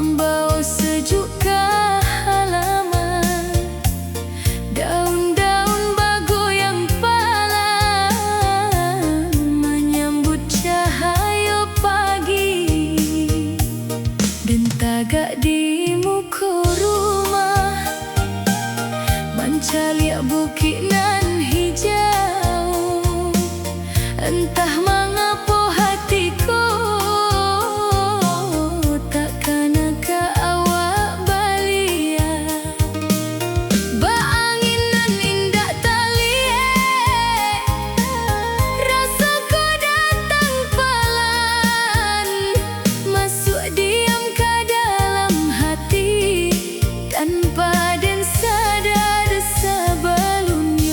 membawa sejuk ke halaman. Daun-daun bergoyang pelan menyambut cahaya pagi. Dan tagak di muka rumah mencari bukit nan hijau. Entah mengapa hatiku takkan ke awak balia. Berangin nan indah taliek, rasaku datang pelan, masuk diam ke dalam hati tanpa den sadar sebelumnya.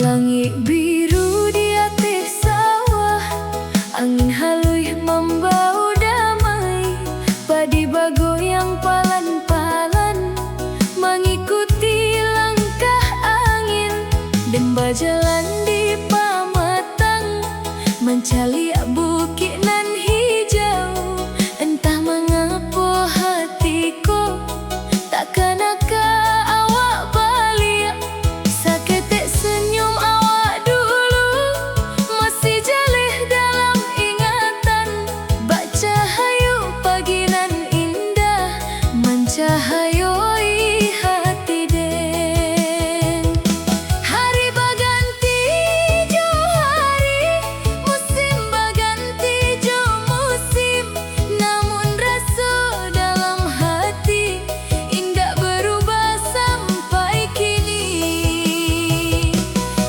Langit biru di atas sawah, angin halus membau damai. Padi bago yang palan-palan mengikuti langkah angin. Dan berjalan di pamatang mencari bukit nan hijau. Entah mengapa hatiku takkan awak balik. Seketik senyum awak dulu masih jalih dalam ingatan. Bak cahayu pagi nan indah mencahayoi hati den. Hari berganti jo hari, musim berganti jo musim. Namun rasa dalam hati indah berubah sampai kini.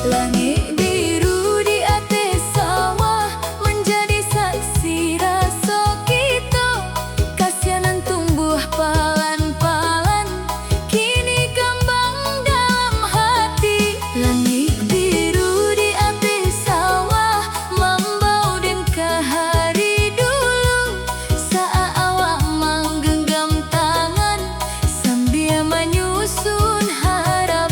Langit biru di atas sawah menjadi saksi rasa kita. Kasihanan tumbuh palan-palan kini kembang dalam hati. Langit biru di atas sawah membau dan ke hari dulu. Saat awak menggenggam tangan sambil menyusun harapan.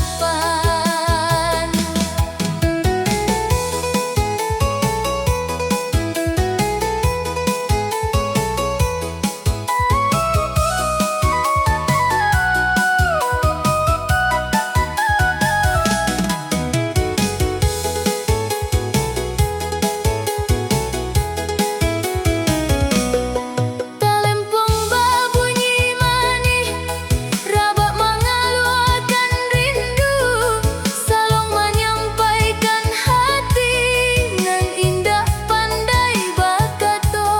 Talempong berbunyi manis, rabak mengeluarkan rindu. Salong menyampaikan hati nan indah pandai berkata.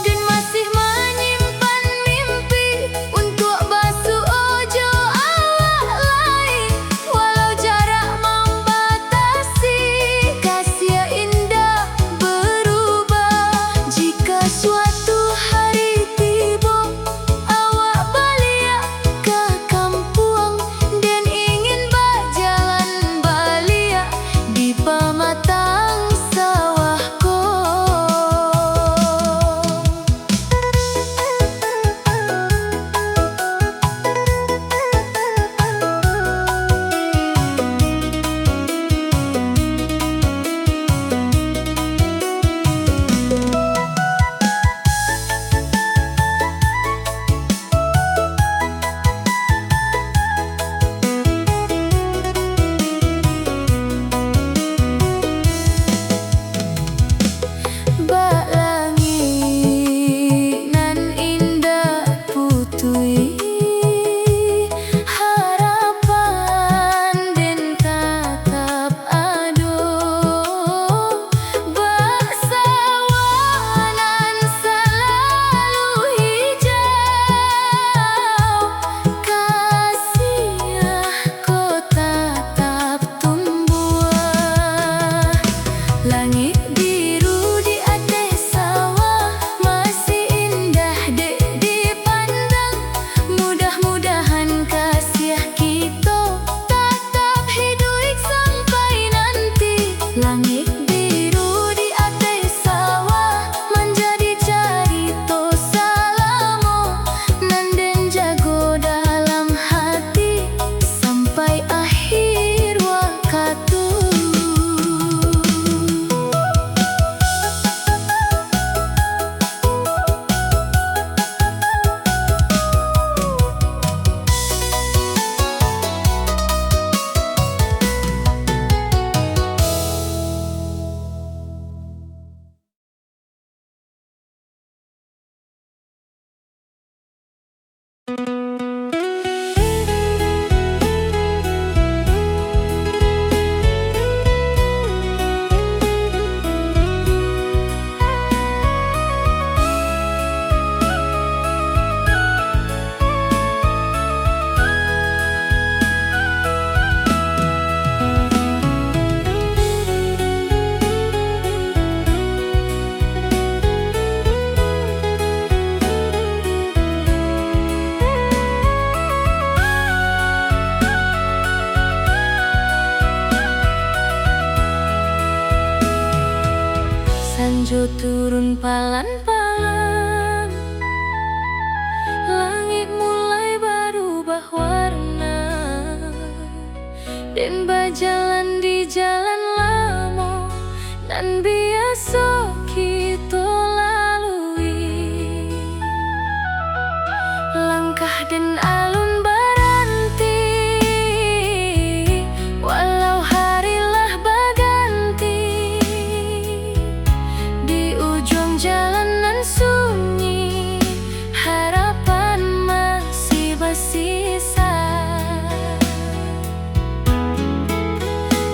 Dan masih menyimpan mimpi untuk basuh ojo awak lain. Walau jarak membatasi, kasih indah berubah. Jika suatu hari tiba awak balik ke kampung dan ingin berjalan balik di pematang sawahku. Bak langit nan indah putui harapan dan tatap ado. Bak sawah nan selalu hijau, kasih kau tatap tumbuh. Langit biru di atas sawah masih indah dek dipandang. Mudah-mudahan kasih kita tetap hidup sampai nanti. Langit biru di atas sawah menjadi cerita selama nan den jago dalam hati sampai akhir waktu. Sanjo turun palan-palan, langit mulai berubah warna, dan berjalan di jalan lama nan biasa kita lalui. Langkah dan alun berhenti, walau harilah berganti. Di ujung jalanan sunyi, harapan masih bersisa.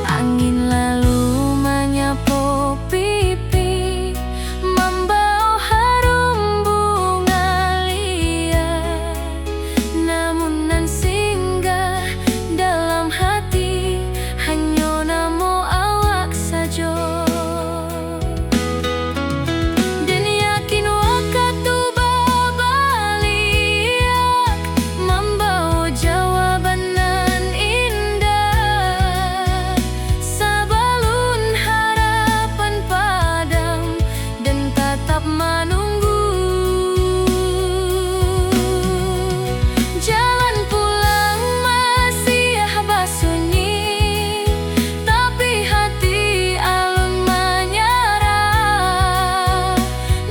Angin lalu menyapu pipi, membawa harum bunga liar. Namun nan singgah dalam hati, hanya nama awak saja. Dan yakin waktu berbalik, membawa jawaban nan indah. Sebalun harapan padam dan tetap menunggu. Jalan pulang masih bersunyi, tapi hati alun menyerah.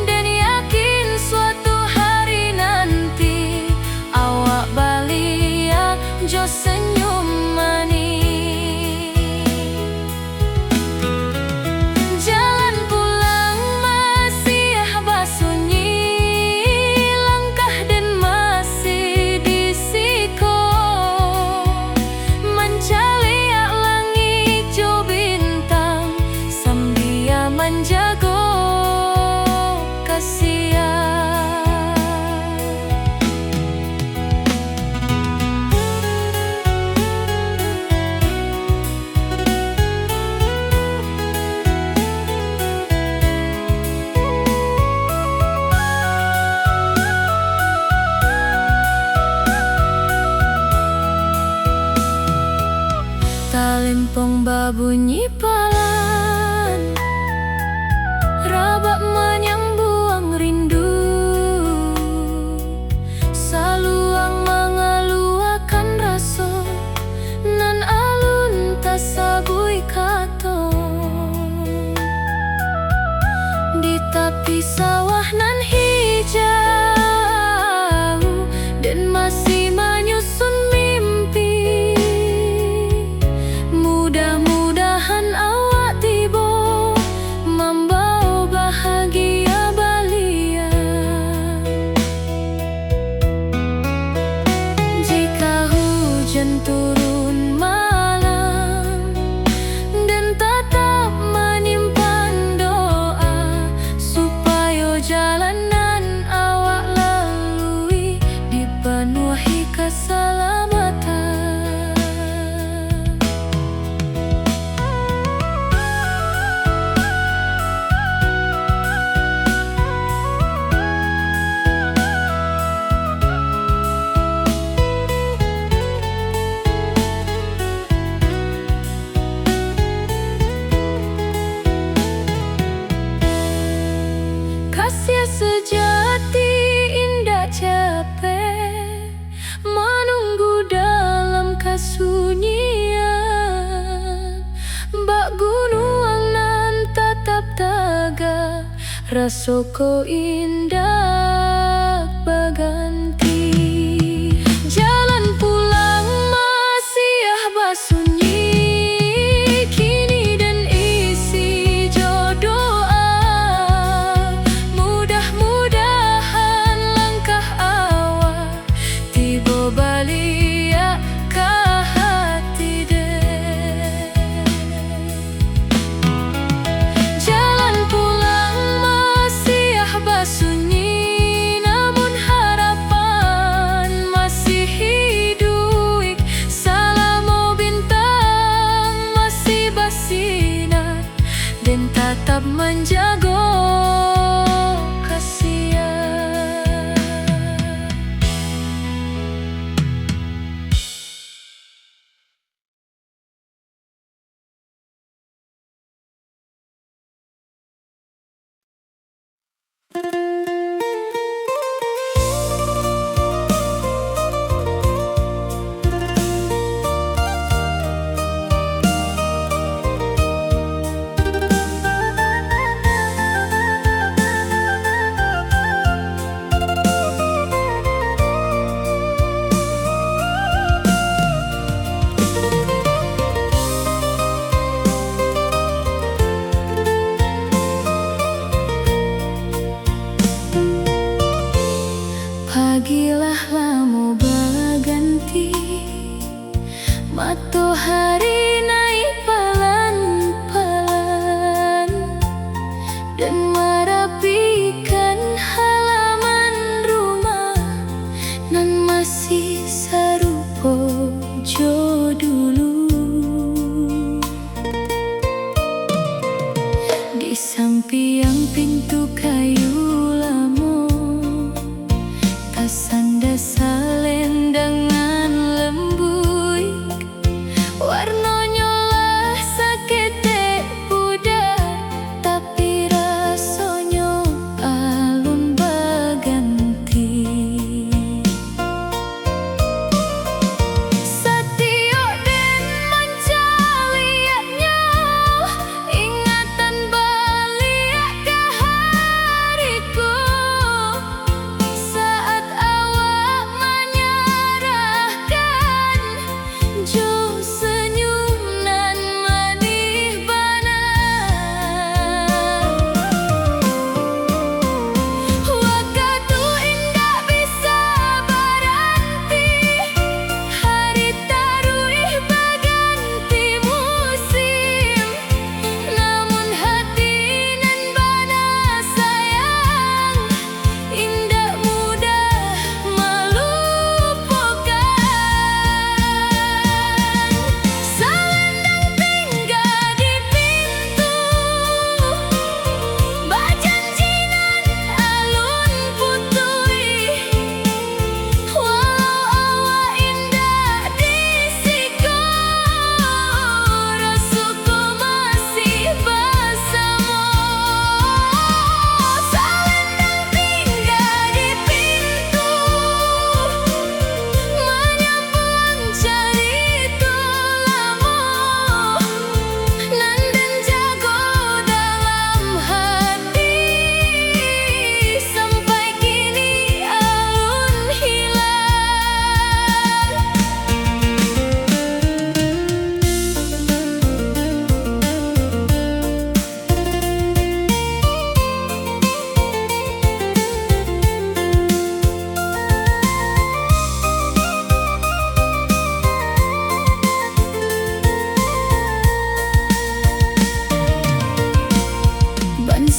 Dan yakin suatu hari nanti awak balik jo senyum manis. Jalan pulang masih bersunyi, langkah dan masih disiko. Mencari langit jo bintang, sambil menjaga kasihan. Talempong babunyi palan, rabak menyambuang rindu. Saluang mengeluarkan rasa, nan alun tak sabui kata. Di tepi sawah nan hijau, dan masih menyusun mimpi. Mudah-mudahan awak tiba, membawa bahagia belia. Jika hujan turun malam, dan tetap menyimpan doa, supaya jalanan awak lalui dipenuhi keselamatan. Kasih sejati indah capek, menunggu dalam kesunyian. Bak gunung nan tetap tegak, rasoko indah berganti. Jalan pulang masih bersunyi, kini dan isi jo doa. Mudah-mudahan langkah awak tiba balik ke hati deh. Jalan pulang masih bersunyi, namun harapan masih hidup. Selama bintang masih bersinar, dan tetap menjaga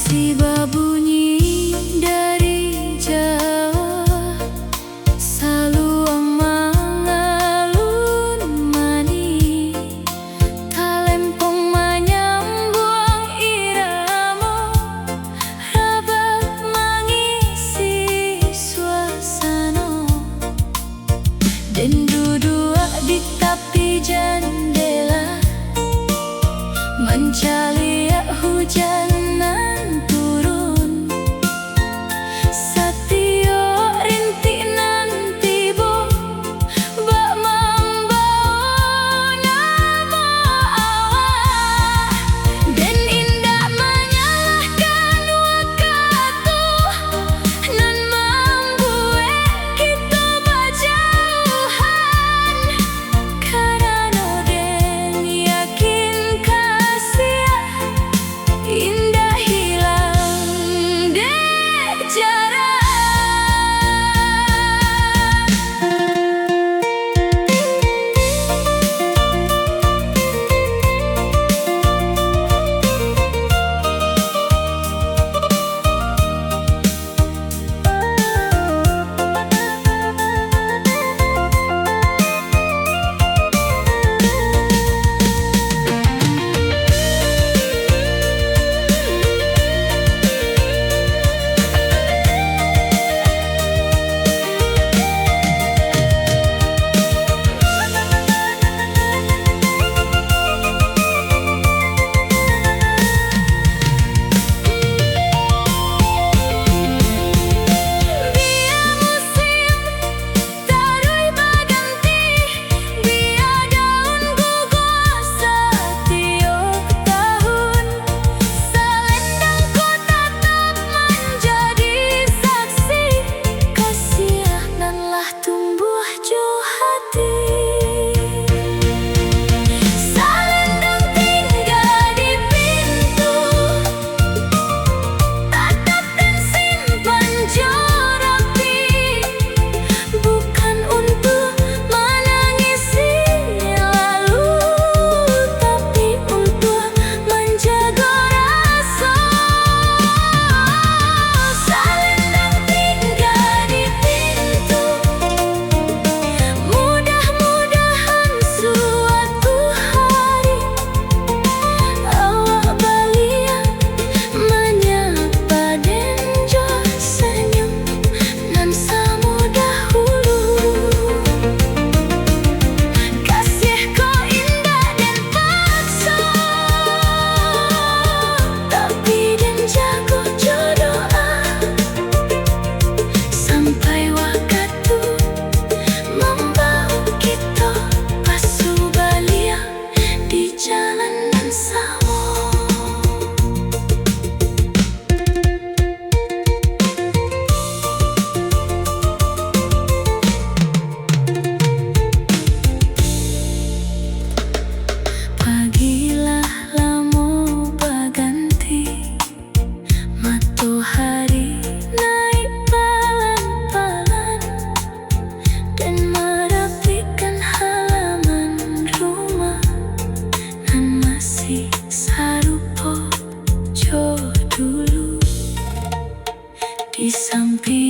Masih berbunyi dari jauh, selalu mengalun manis, talempong menyambung irama, rabat mengisi suasana. Dan duduk di tepi jendela, mencari hujan nan turun. Setiap rintik nan tiba, bak membawa nama awak. Dan indah menyalahkan waktu nan membuat kita berjauhan. Karena den yakin kasih indah hilang dek jarak. Di samping